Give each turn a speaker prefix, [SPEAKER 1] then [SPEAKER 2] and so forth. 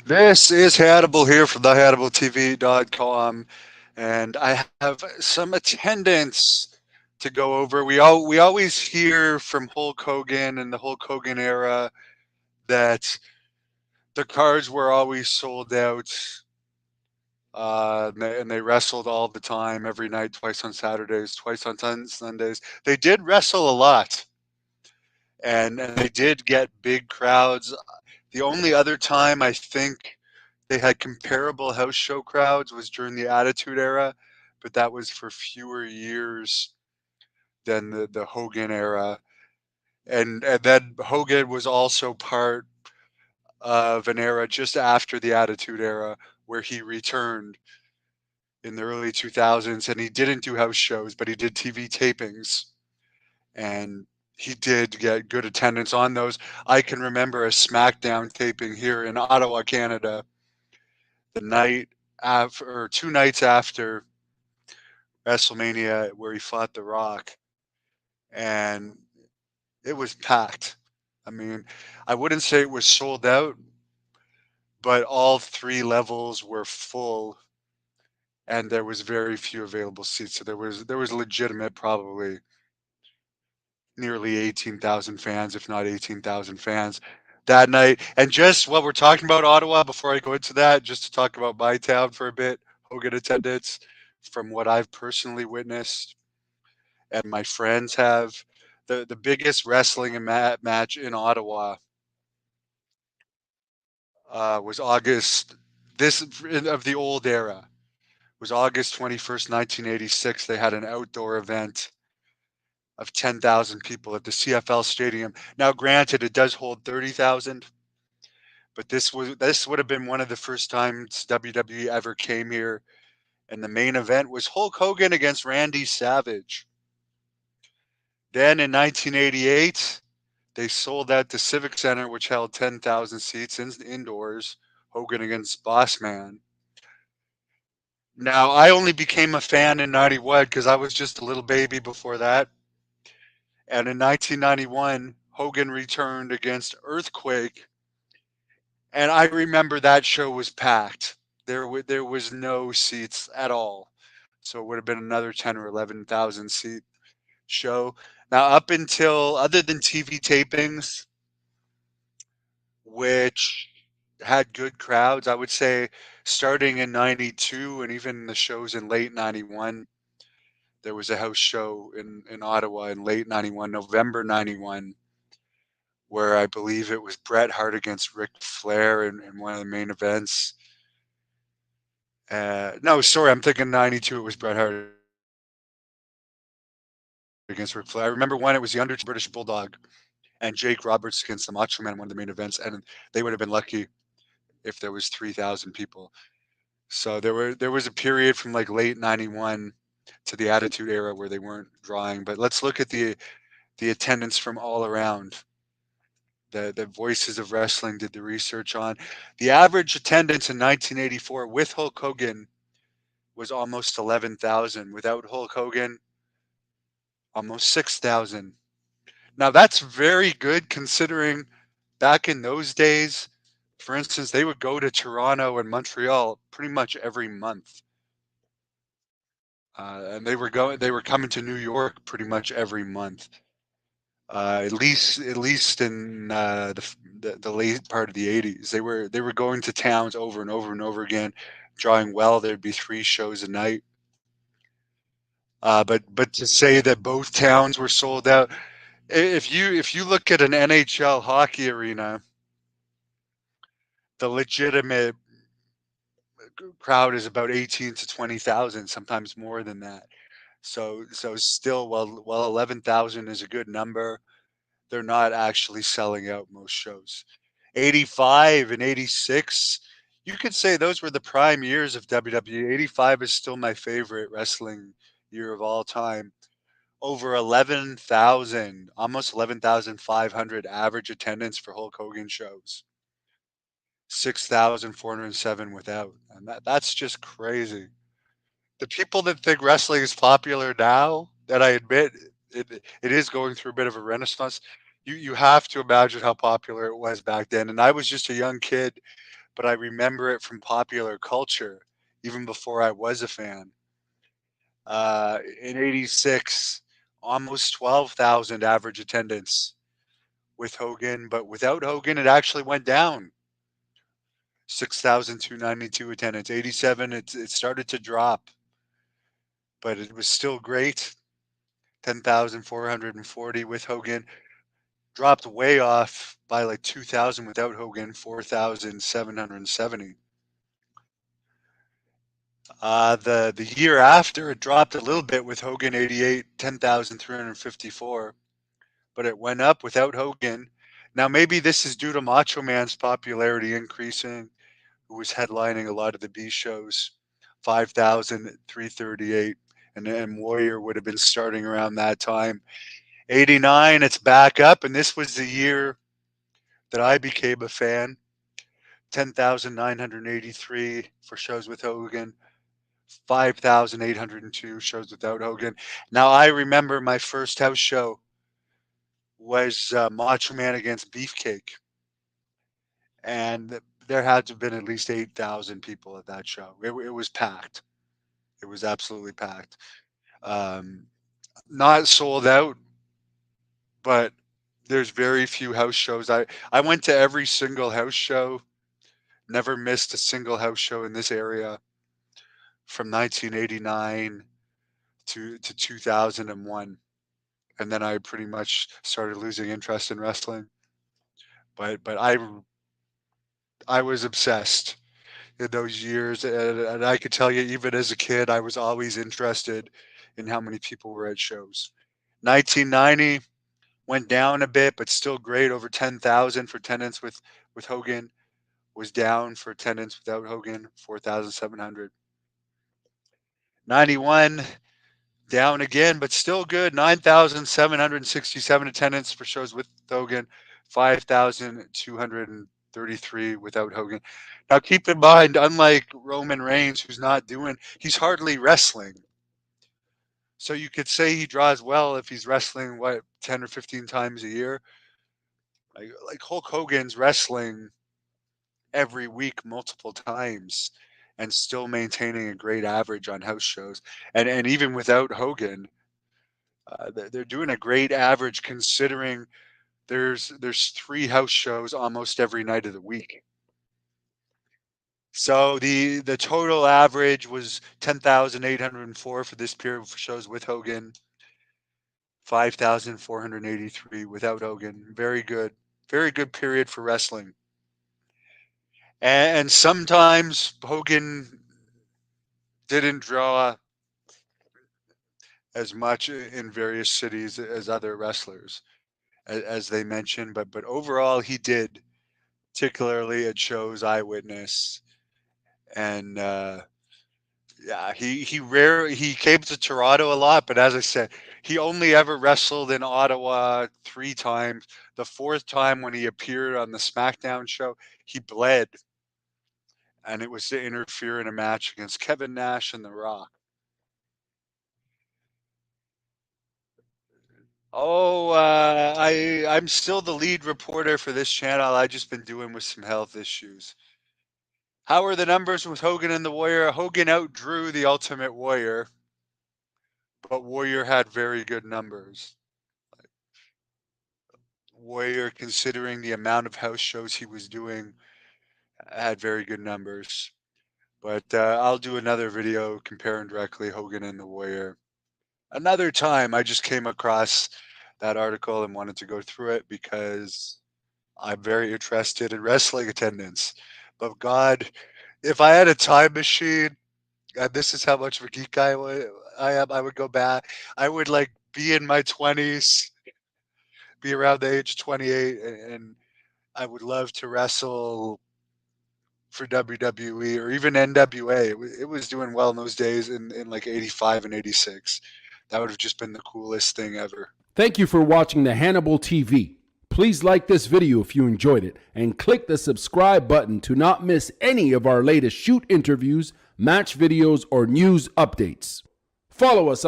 [SPEAKER 1] This is Hannibal here from thehannibaltv.com, and I have some attendance to go over. We always hear from Hulk Hogan and the Hulk Hogan era that the cards were always sold out, and they wrestled all the time, every night, twice on Saturdays, twice on Sundays. They did wrestle a lot, and they did get big crowds. The only other time I think they had comparable house show crowds was during the Attitude Era, but that was for fewer years than the Hogan era. And then Hogan was also part of an era just after the Attitude Era where he returned in the early 2000s, and he didn't do house shows, but he did TV tapings, and he did get good attendance on those. I can remember a SmackDown taping here in Ottawa, Canada, the night after, or 2 nights after WrestleMania, where he fought The Rock, and it was packed. I mean, I wouldn't say it was sold out, but all three levels were full, and there was very few available seats. So there was legitimate, probably nearly 18,000 fans, if not 18,000 fans that night. And just what we're talking about, Ottawa, before I go into that, just to talk about my town for a bit, Hogan attendance, from what I've personally witnessed and my friends have, the biggest wrestling match in Ottawa was August, this of the old era, was August 21st, 1986. They had an outdoor event of 10,000 people at the CFL Stadium. Now, granted, it does hold 30,000, but this would have been one of the first times WWE ever came here, and the main event was Hulk Hogan against Randy Savage. Then in 1988, they sold out the Civic Center, which held 10,000 seats indoors. Hogan against Boss Man. Now, I only became a fan in 91 because I was just a little baby before that. And in 1991, Hogan returned against Earthquake, and I remember that show was packed. There was no seats at all, so it would have been another 10 or 11,000 seat show. Now, up until, other than TV tapings, which had good crowds, I would say starting in 92 and even the shows in late 91, there was a house show in Ottawa in late 91, November 91, where I believe it was Bret Hart against Ric Flair in one of the main events. No, sorry, I'm thinking 92. It was Bret Hart against Ric Flair. I remember one, it was The Undertaker against the British Bulldog, and Jake Roberts against the Macho Man, one of the main events. And they would have been lucky if there was 3,000 people. So there was a period from like late 91 to the Attitude Era where they weren't drawing. But let's look at the attendance from all around. The Voices of Wrestling did the research on. The average attendance in 1984 with Hulk Hogan was almost 11,000. Without Hulk Hogan, almost 6,000. Now that's very good considering back in those days, for instance, they would go to Toronto and Montreal pretty much every month. And they were coming to New York pretty much every month. At least in the late part of the 80s, they were going to towns over and over and over again, drawing well. There'd be 3 shows a night. But to say that both towns were sold out, if you look at an NHL hockey arena, the legitimate crowd is about 18 to 20,000, sometimes more than that. So still, while 11,000 is a good number, they're not actually selling out most shows. 85 and 86, you could say those were the prime years of WWE. 85 is still my favorite wrestling year of all time. Over 11,000, almost 11,500 average attendance for Hulk Hogan shows. 6,407 without. And that's just crazy. The people that think wrestling is popular now, that I admit it is going through a bit of a renaissance. You have to imagine how popular it was back then. And I was just a young kid, but I remember it from popular culture, even before I was a fan. In '86, almost 12,000 average attendance with Hogan, but without Hogan, it actually went down. 6,292 attendance. '87, it started to drop, but it was still great. 10,440 with Hogan. Dropped way off by like 2,000 without Hogan, 4,770. The year after, it dropped a little bit with Hogan, 88, 10,354, but it went up without Hogan. Now, maybe this is due to Macho Man's popularity increasing, who was headlining a lot of the B shows, 5,338, and Warrior would have been starting around that time. '89, it's back up, and this was the year that I became a fan. 10,983 for shows with Hogan, 5,802 shows without Hogan. Now, I remember my first house show was Macho Man against Beefcake, and there had to have been at least 8,000 people at that show. It was packed. It was absolutely packed. Um, Not sold out, but there's very few house shows. I went to every single house show, never missed a single house show in this area from 1989 to 2001. And then I pretty much started losing interest in wrestling. But I was obsessed in those years, and I could tell you, even as a kid, I was always interested in how many people were at shows. 1990 went down a bit, but still great. Over 10,000 for attendance with Hogan. Was down for attendance without Hogan, 4,700. 91 down again, but still good. 9,767 attendance for shows with Hogan, 5,233 without Hogan. Now, keep in mind, unlike Roman Reigns, he's hardly wrestling. So you could say he draws well if he's wrestling, 10 or 15 times a year. Like Hulk Hogan's wrestling every week, multiple times, and still maintaining a great average on house shows. And even without Hogan, they're doing a great average considering there's 3 house shows almost every night of the week. So the total average was 10,804 for this period for shows with Hogan, 5,483 without Hogan. Very good period for wrestling. And sometimes Hogan didn't draw as much in various cities as other wrestlers, as they mentioned, but overall he did, particularly at shows I witnessed. And yeah, he came to Toronto a lot, but as I said, he only ever wrestled in Ottawa 3 times. The 4th time when he appeared on the SmackDown show, he bled, and it was to interfere in a match against Kevin Nash and The Rock. Oh, I'm still the lead reporter for this channel. I just been doing with some health issues. How are the numbers with Hogan and the Warrior? Hogan outdrew the Ultimate Warrior, but Warrior had very good numbers. Warrior, considering the amount of house shows he was doing, had very good numbers. But I'll do another video comparing directly Hogan and the Warrior. Another time, I just came across that article and wanted to go through it because I'm very interested in wrestling attendance. But God, if I had a time machine, and this is how much of a geek I am, I would go back. I would like be in my 20s, be around the age of 28, and I would love to wrestle for WWE or even NWA. It was doing well in those days in like 85 and 86. That would have just been the coolest thing ever.
[SPEAKER 2] Thank you for watching the Hannibal TV. Please like this video if you enjoyed it and click the subscribe button to not miss any of our latest shoot interviews, match videos, or news updates. Follow us on